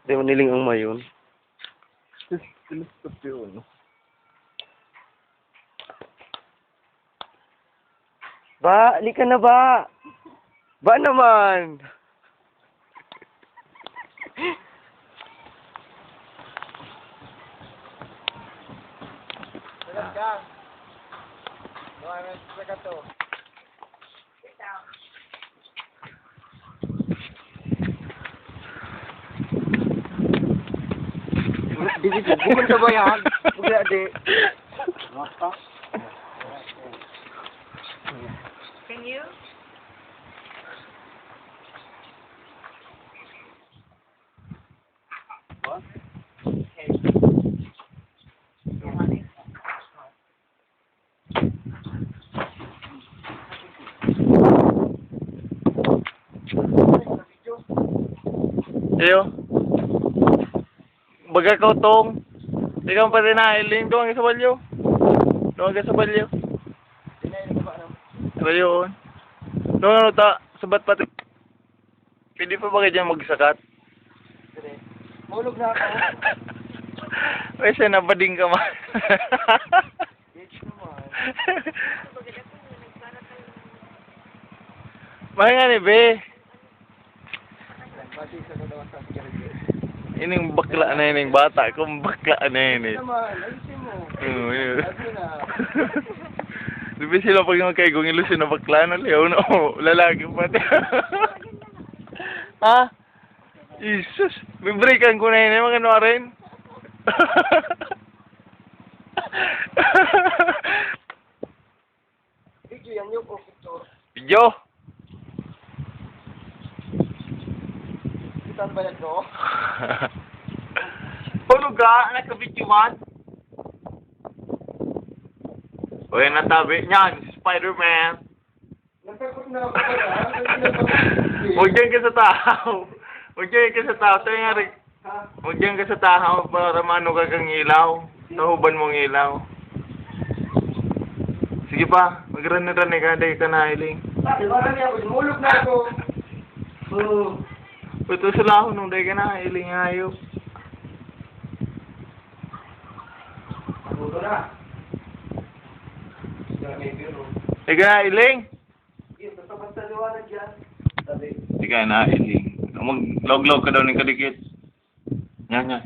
Di mo niling ang mayon. Tinustop yun. Ba, halika na ba? Ba naman? Sagat ka. Sagat to. Bukan ka ba yan? Bugla di. Can you? What? Iyo. Baga ka tong. Ikaw pa rin na iling doon sa balyo. Doon ka sa balyo. Rayon. Doon ano ta, sabat pati. Pwede pa ba kayo dyan magsakat? Hulog na ako. Ay, siya nabading ka man. Bitch naman. Mahinga ni Be. Pati sa kadawa sa security. Ining bakla na ining bata. Kung bakla na yun eh. Naman, alisin mo. Oo, yun. Lagi na. Di ba sila pag magkaigong ilusyon na bakla na liyaw na lalaki pati. Ha? Jesus, bibreakan ko na yun eh, mga ano rin. Video yan yung picture. Video. Kita ba yan ko? Ano ka? Nagka-video man? Uy, natabi niyan, Spider-Man. Nagkakot na ako ba? Huwag dyan ka sa tao. Huwag dyan ka sa tao. Sa'yo nga rin. Huwag dyan ka sa tao para mano ka kang ilaw. Nahuban mong ilaw. Sige pa, magrani-rani ka. Dahil ka na, Iling. Parang niya ako, mulog na ako. Ito sila ako nung dahil ka na, Iling. Ayaw. Mulog na. Ika na, Iling. Basta liwanag yan. Sabi. Ika na, Iling. Mag-log-log ka daw ng kadikit. Yan, yan.